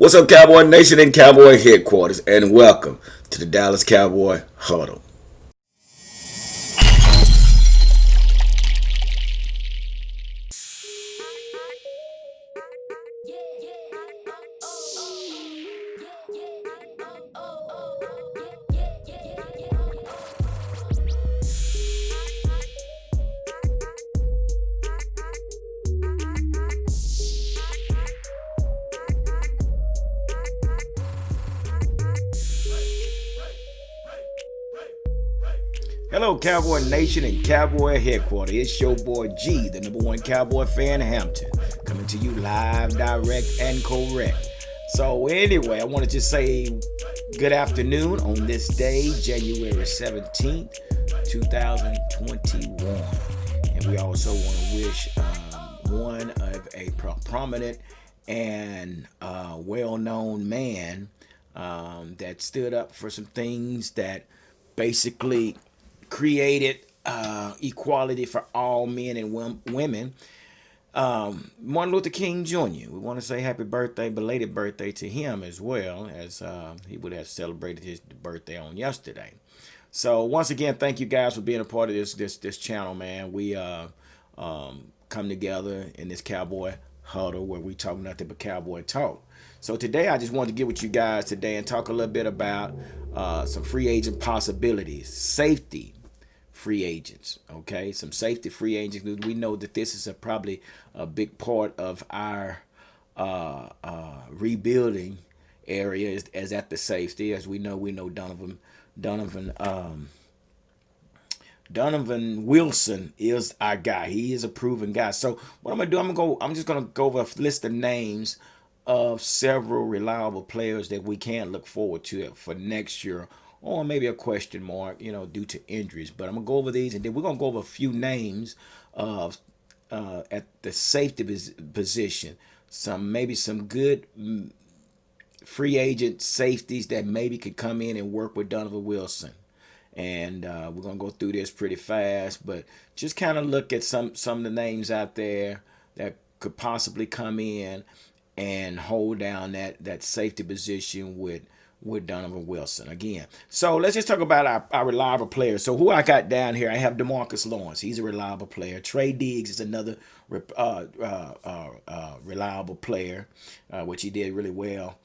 What's up, Cowboy Nation and Cowboy Headquarters, and welcome to the Dallas Cowboy Huddle. Hello, Cowboy Nation and Cowboy Headquarters. It's your boy G, the number one Cowboy fan in Hampton, coming to you live, direct, and correct. So, anyway, I want to just say good afternoon on this day, January 17th, 2021. And we also want to wish one of a prominent and well-known man that stood up for some things that basically created equality for all men and women. Martin Luther King Jr. We want to say happy birthday, belated birthday to him as well, as he would have celebrated his birthday on yesterday. So once again, thank you guys for being a part of this channel, man. We come together in this Cowboy Huddle where we talk nothing but Cowboy talk. So today I just wanted to get with you guys today and talk a little bit about some free agent possibilities, safety free agents. Okay, some safety free agents. We know that this is probably a big part of our rebuilding area is at the safety. As we know Donovan Wilson is our guy. He is a proven guy. So what I'm gonna do, I'm just gonna go over a list of names of several reliable players that we can look forward to for next year, or maybe a question mark, due to injuries. But I'm gonna go over these, and then we're gonna go over a few names of at the safety position. Maybe some good free agent safeties that maybe could come in and work with Donovan Wilson. And we're gonna go through this pretty fast, but just kind of look at some of the names out there that could possibly come in and hold down that safety position with Donovan Wilson again. So let's just talk about our reliable players. So who I got down here, I have DeMarcus Lawrence. He's a reliable player. Trey Diggs is another reliable player, which he did really well,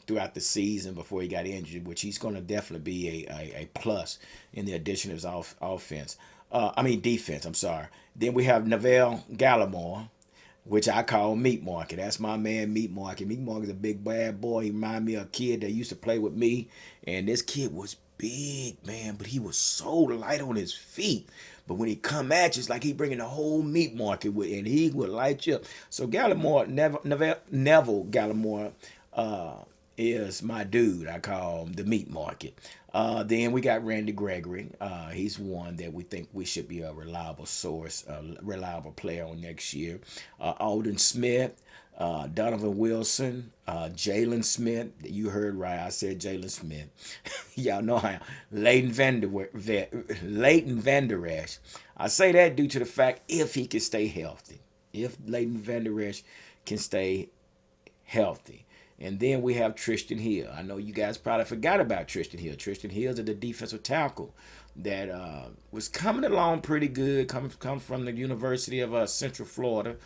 throughout the season before he got injured, which he's going to definitely be a plus in the addition of his defense. I'm sorry. Then we have Neville Gallimore, which I call Meat Market. That's my man, Meat Market. Meat Market is a big bad boy. He reminded me of a kid that used to play with me, and this kid was big, man, but he was so light on his feet. But when he come at you, it's like he bringing the whole Meat Market with, and he would light you up. So Gallimore, Neville Gallimore, is my dude. I call him the Meat Market. Then we got Randy Gregory. He's one that we think we should be a reliable source, a reliable player on next year. Alden Smith, Donovan Wilson, Jalen Smith. You heard right. I said Jalen Smith. Y'all know how. Leighton Vander Esch. I say that due to the fact if he can stay healthy. If Leighton Vander Esch can stay healthy. And then we have Tristan Hill. I know you guys probably forgot about Tristan Hill. Tristan Hill's the defensive tackle that was coming along pretty good. Come from the University of Central Florida.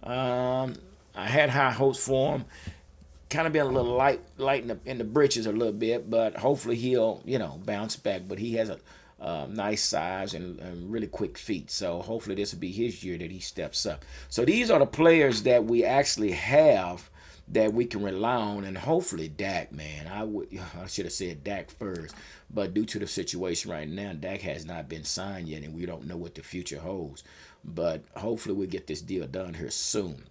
I had high hopes for him. Kind of been a little light in the britches a little bit, but hopefully he'll bounce back. But he has a nice size and really quick feet. So hopefully this will be his year that he steps up. So these are the players that we actually have that we can rely on, and hopefully Dak, man. I should have said Dak first, but due to the situation right now, Dak has not been signed yet, and we don't know what the future holds. But hopefully we get this deal done here soon.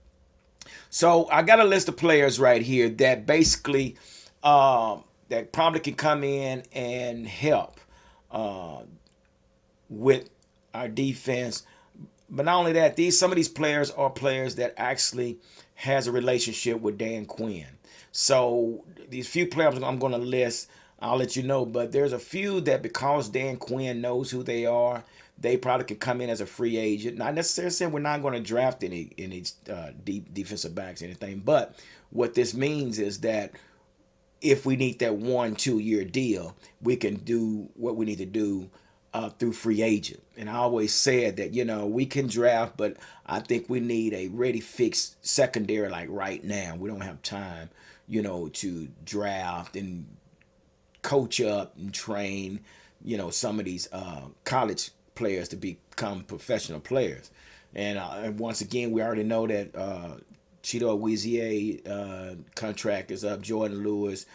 So I got a list of players right here that basically that probably can come in and help with our defense. But not only that, some of these players are players that actually has a relationship with Dan Quinn. So these few players I'm going to list, I'll let you know. But there's a few that because Dan Quinn knows who they are, they probably could come in as a free agent. Not necessarily saying we're not going to draft any deep defensive backs or anything, but what this means is that if we need that 1-2 year deal, we can do what we need to do through free agent. And I always said that, we can draft, but I think we need a ready fixed secondary like right now. We don't have time, to draft and coach up and train, some of these college players to become professional players. And once again, we already know that Cheeto Weezier contract is up. Jordan Lewis,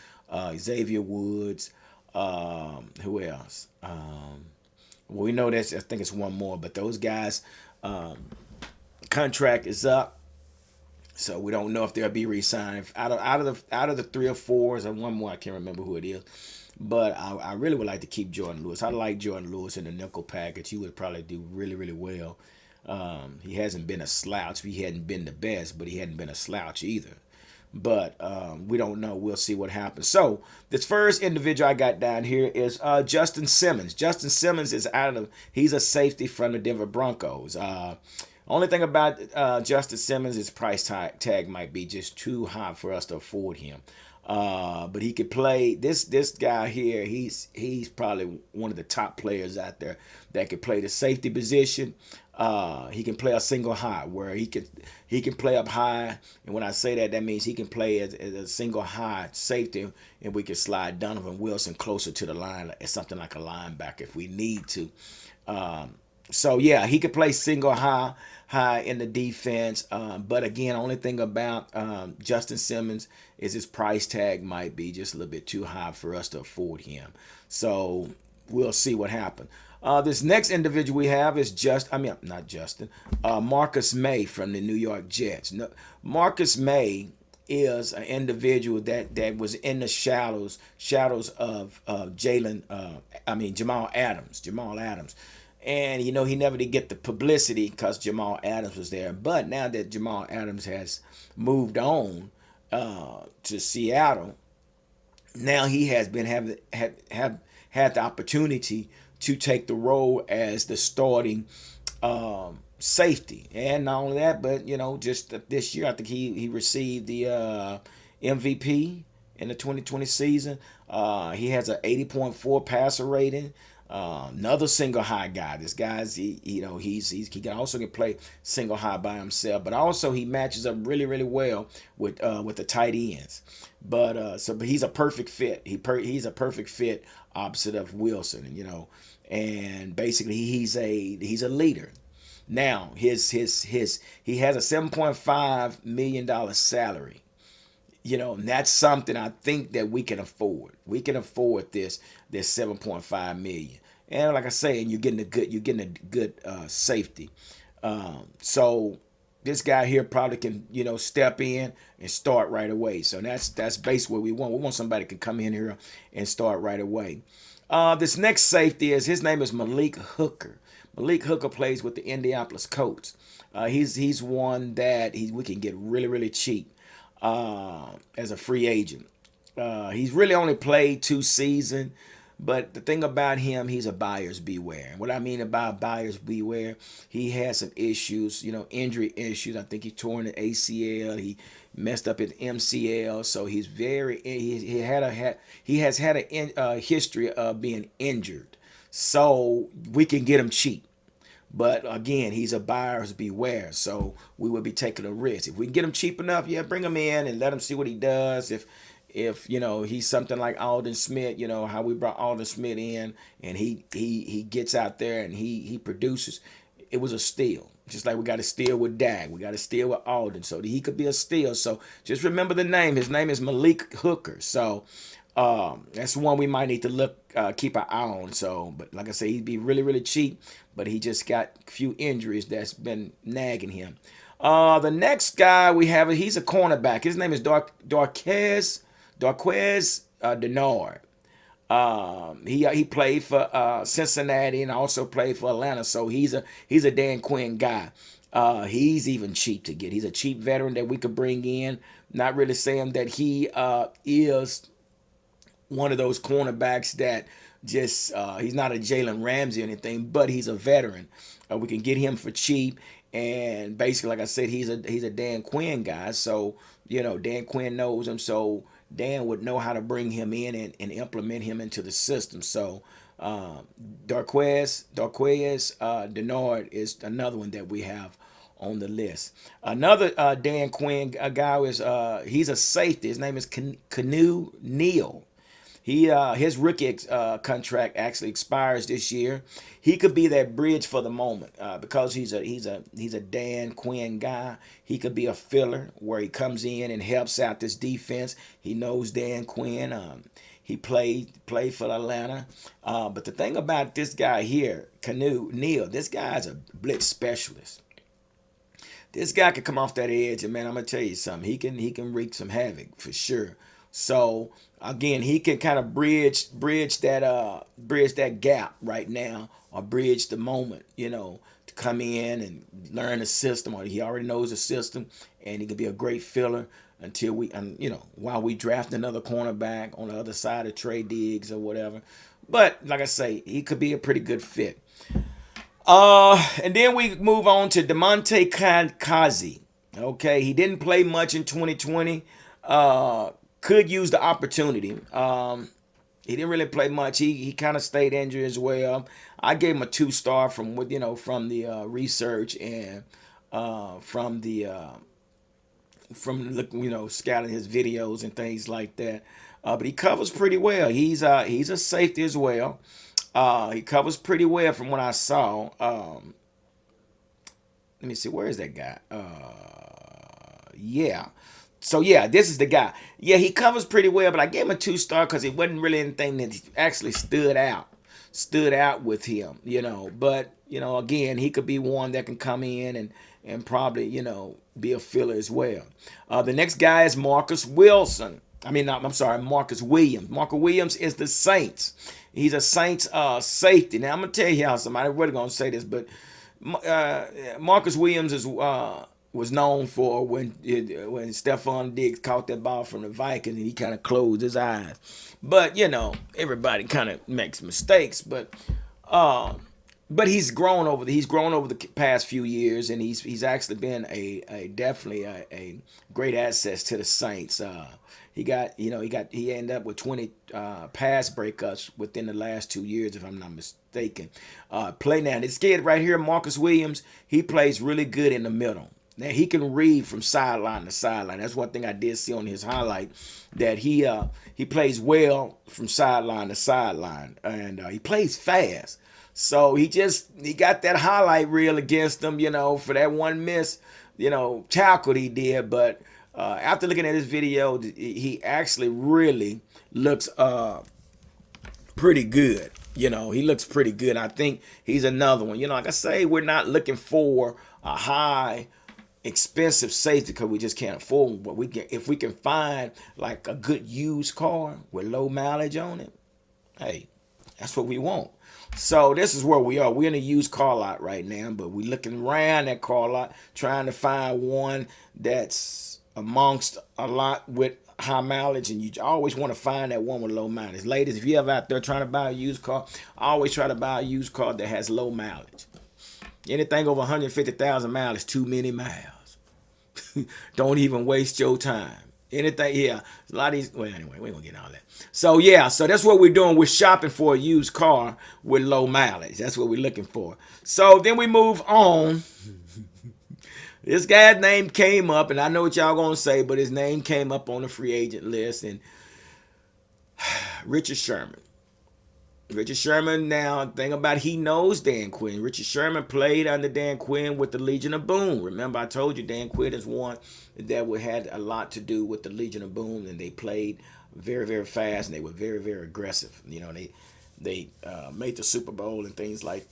Xavier Woods, who else? Well, we know that's, I think it's one more, but those guys' contract is up. So we don't know if they'll be re-signed. Out of the three or fours, and one more, I can't remember who it is. But I really would like to keep Jordan Lewis. I like Jordan Lewis in the nickel package. He would probably do really, really well. He hasn't been a slouch. He hadn't been the best, but he hadn't been a slouch either. But we don't know. We'll see what happens. So this first individual I got down here is Justin Simmons. Justin Simmons is he's a safety from the Denver Broncos. Only thing about Justin Simmons, his price tag might be just too high for us to afford him. But he could play this guy here. He's probably one of the top players out there that could play the safety position. He can play a single high where he can play up high, and when I say that, that means he can play as a single high safety, and we can slide Donovan Wilson closer to the line as something like a linebacker if we need to. So yeah, he could play single high in the defense. But again, only thing about Justin Simmons is his price tag might be just a little bit too high for us to afford him. So we'll see what happens. This next individual we have is not Justin, Marcus May from the New York Jets. No, Marcus May is an individual that was in the shadows of Jamal Adams. And he never did get the publicity because Jamal Adams was there. But now that Jamal Adams has moved on to Seattle, now he has been had the opportunity to take the role as the starting safety. And not only that, but just this year, I think he received the MVP in the 2020 season. He has an 80.4 passer rating. Another single high guy. This guy's he can also play single high by himself, but also he matches up really, really well with the tight ends. But he's a perfect fit. He's a perfect fit opposite of Wilson, and basically he's a leader. Now he has a $7.5 million salary. And that's something I think that we can afford. We can afford this 7.5 million. And like I say, and you're getting a good safety. So this guy here probably can, step in and start right away. So that's basically what we want. We want somebody who can come in here and start right away. This next safety his name is Malik Hooker. Malik Hooker plays with the Indianapolis Colts. He's one that we can get really, really cheap as a free agent. He's really only played 2 seasons, but the thing about him, he's a buyer's beware. What I mean about buyer's beware, he has some issues, injury issues. I think he tore an ACL. He messed up his MCL, so he's he has had a history of being injured. So we can get him cheap. But again, he's a buyer's beware, so we would be taking a risk. If we can get him cheap enough, bring him in and let him see what he does. If he's something like Aldon Smith, how we brought Aldon Smith in, and he gets out there and he produces. It was a steal. Just like we got a steal with Dak, we got a steal with Aldon, so he could be a steal. So just remember the name. His name is Malik Hooker. So that's one we might need to keep an eye on. So, but like I say, he'd be really, really cheap, but he just got a few injuries that's been nagging him. The next guy we have, he's a cornerback. His name is Darquez Denard. He played for Cincinnati and also played for Atlanta, so he's a Dan Quinn guy. He's even cheap to get. He's a cheap veteran that we could bring in. Not really saying that he is one of those cornerbacks that just he's not a Jalen Ramsey or anything, but he's a veteran. We can get him for cheap, and basically, like I said, he's a Dan Quinn guy. So Dan Quinn knows him, so Dan would know how to bring him in and implement him into the system. So uh, Darquez Denard is another one that we have on the list. Another Dan Quinn guy is he's a safety. His name is Canu Neal. His rookie contract actually expires this year. He could be that bridge for the moment because he's a Dan Quinn guy. He could be a filler where he comes in and helps out this defense. He knows Dan Quinn. He played for Atlanta. But the thing about this guy here, Canu Neal, this guy's a blitz specialist. This guy can come off that edge, and man, I'm gonna tell you something. He can wreak some havoc for sure. So again, he can kind of bridge that gap right now, or bridge the moment, to come in and learn the system, or he already knows the system, and he can be a great filler until while we draft another cornerback on the other side of Trey Diggs or whatever. But like I say, he could be a pretty good fit. And then we move on to Demonte Kazi. Okay, he didn't play much in 2020. Could use the opportunity. He didn't really play much. He kind of stayed injured as well. I gave him a 2-star from from the research and from scouting his videos and things like that. But he covers pretty well. He's a safety as well. He covers pretty well from what I saw. Let me see, where is that guy? Yeah. So yeah, this is the guy. Yeah, he covers pretty well, but I gave him a 2-star because it wasn't really anything that actually stood out with him. But again, he could be one that can come in and probably be a filler as well. The next guy is Marcus Wilson. I mean, I'm sorry, Marcus Williams. Marcus Williams is the Saints. He's a Saints safety. Now I'm gonna tell y'all something. I wasn't gonna say this, but Marcus Williams was known for when Stephon Diggs caught that ball from the Vikings and he kind of closed his eyes. But everybody kind of makes mistakes. But he's grown over the past few years, and he's actually been a definitely a great asset to the Saints. He ended up with 20 pass breakups within the last 2 years, if I'm not mistaken. Play now. This kid right here, Marcus Williams, he plays really good in the middle. Now he can read from sideline to sideline. That's one thing I did see on his highlight, that he plays well from sideline to sideline, and he plays fast. So he got that highlight reel against him, for that one miss, tackle he did. But after looking at his video, he actually really looks pretty good. He looks pretty good. I think he's another one. Like I say, we're not looking for a high expensive safety because we just can't afford them. But if we can find like a good used car with low mileage on it, hey, that's what we want. So this is where we are. We're in a used car lot right now, but we're looking around that car lot trying to find one that's amongst a lot with high mileage, and you always want to find that one with low mileage. Ladies, if you're ever out there trying to buy a used car, I always try to buy a used car that has low mileage. Anything over 150,000 miles is too many miles. Don't even waste your time. Anything, yeah. A lot of these, well, anyway, we ain't gonna get all that. So, yeah, so that's what we're doing. We're shopping for a used car with low mileage. That's what we're looking for. So then we move on. This guy's name came up, and I know what y'all gonna say, but his name came up on the free agent list, and Richard Sherman. Richard Sherman, now, thing about he knows Dan Quinn. Richard Sherman played under Dan Quinn with the Legion of Boom. Remember, I told you Dan Quinn is one that had a lot to do with the Legion of Boom, and they played very, very fast, and they were very, very aggressive. They made the Super Bowl and things like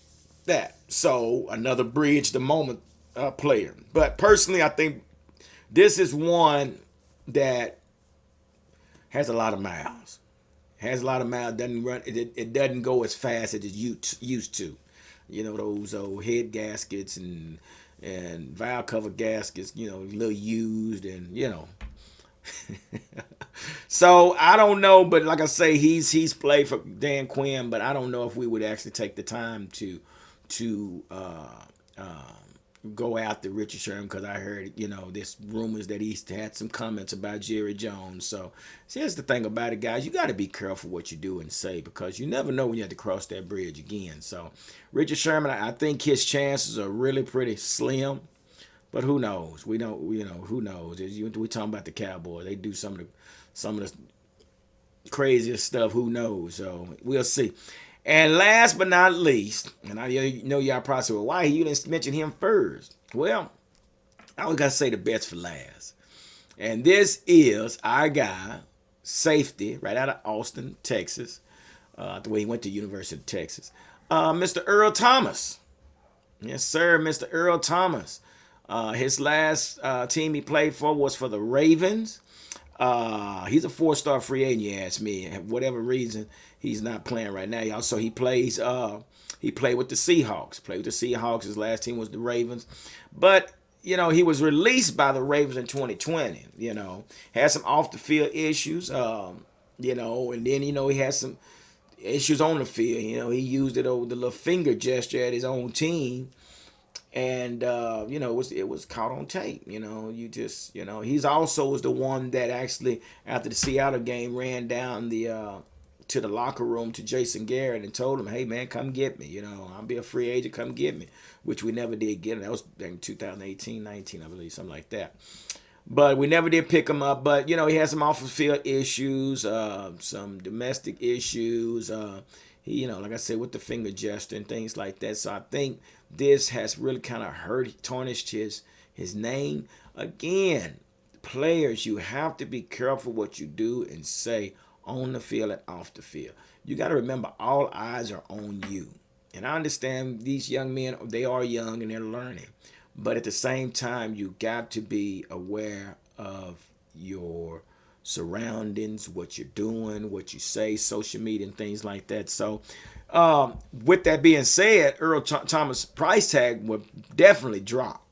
that. So, another bridge the moment player. But personally, I think this is one that has a lot of miles. Doesn't run. It doesn't go as fast as it used to. Those old head gaskets and valve cover gaskets. A little used and. So I don't know, but like I say, he's played for Dan Quinn, but I don't know if we would actually take the time to go after Richard Sherman, because I heard, this rumors that he's had some comments about Jerry Jones. So see, here's the thing about it, guys. You got to be careful what you do and say, because you never know when you have to cross that bridge again. So Richard Sherman, I think his chances are really pretty slim. But who knows? We don't, who knows? We talking about the Cowboys. They do some of the craziest stuff. Who knows? So we'll see. And last but not least, and I know y'all probably say, well, why you didn't mention him first? Well, I always gotta say the best for last. And this is our guy, safety, right out of Austin, Texas. The way he went to University of Texas. Mr. Earl Thomas. Yes, sir, Mr. Earl Thomas. His last team he played for was for the Ravens. He's a 4-star free agent, you ask me. For whatever reason, he's not playing right now. Also, he plays. He played with the Seahawks. Played with the Seahawks. His last team was the Ravens. But he was released by the Ravens in 2020. Had some off the field issues. And then he had some issues on the field. He used it over the little finger gesture at his own team. And it was caught on tape. He's also was the one that actually, after the Seattle game, ran down to the locker room to Jason Garrett and told him, "Hey man, come get me. I'll be a free agent. Come get me," which we never did get him. That was in 2018, 19, I believe, something like that. But we never did pick him up. But he had some off the field issues, some domestic issues. He, like I said, with the finger gesture and things like that. So I think this has really kind of tarnished his name. Again, players, you have to be careful what you do and say on the field and off the field. You got to remember, all eyes are on you. And I understand these young men, they are young and they're learning. But at the same time, you got to be aware of your surroundings, what you're doing, what you say, social media and things like that. So with that being said, Earl Thomas' price tag will definitely drop,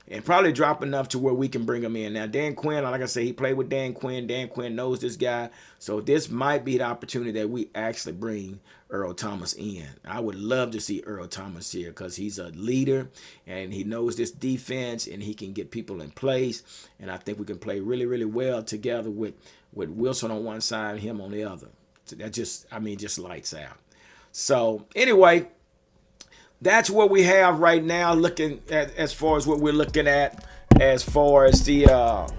and probably drop enough to where we can bring him in. Now, Dan Quinn, like I said, he played with Dan Quinn. Dan Quinn knows this guy. So this might be the opportunity that we actually bring Earl Thomas in. I would love to see Earl Thomas here, because he's a leader and he knows this defense and he can get people in place. And I think we can play really, really well together with Wilson on one side and him on the other. So that just lights out. So anyway, that's what we have right now, looking at as far as what we're looking at as far as the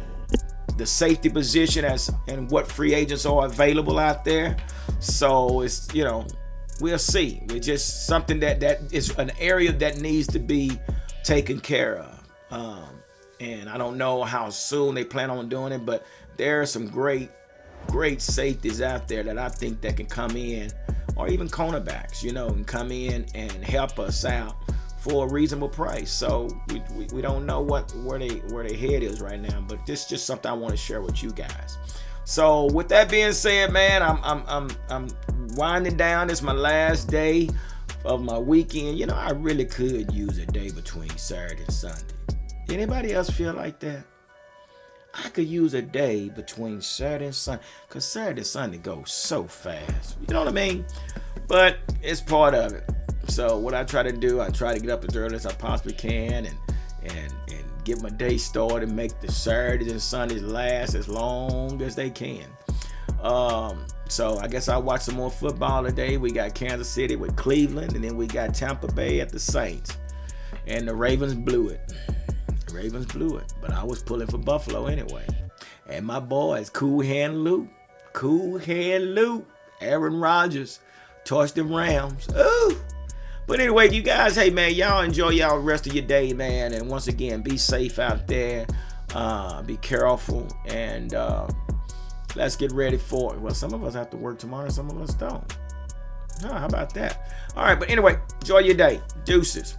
safety position and what free agents are available out there. So it's we'll see. It's just something that is an area that needs to be taken care of. And I don't know how soon they plan on doing it, but there are some great safeties out there that I think that can come in, or even cornerbacks, and come in and help us out for a reasonable price. So we don't know where their head is right now, but this is just something I want to share with you guys. So with that being said, man, I'm winding down. It's my last day of my weekend. I really could use a day between Saturday and Sunday. Anybody else feel like that? I could use a day between Saturday and Sunday, because Saturday and Sunday goes so fast. You know what I mean? But it's part of it. So what I try to do, I try to get up as early as I possibly can and get my day started, make the Saturdays and Sundays last as long as they can. So I guess I'll watch some more football today. We got Kansas City with Cleveland, and then we got Tampa Bay at the Saints. And the Ravens blew it. But I was pulling for Buffalo anyway. And my boys, Cool Hand Luke, Aaron Rodgers, torched them Rams. Ooh. But anyway, you guys, hey man, y'all enjoy y'all rest of your day, man. And once again, be safe out there. Be careful, and let's get ready for it. Well, some of us have to work tomorrow, some of us don't. How about that? All right, but anyway, enjoy your day. Deuces.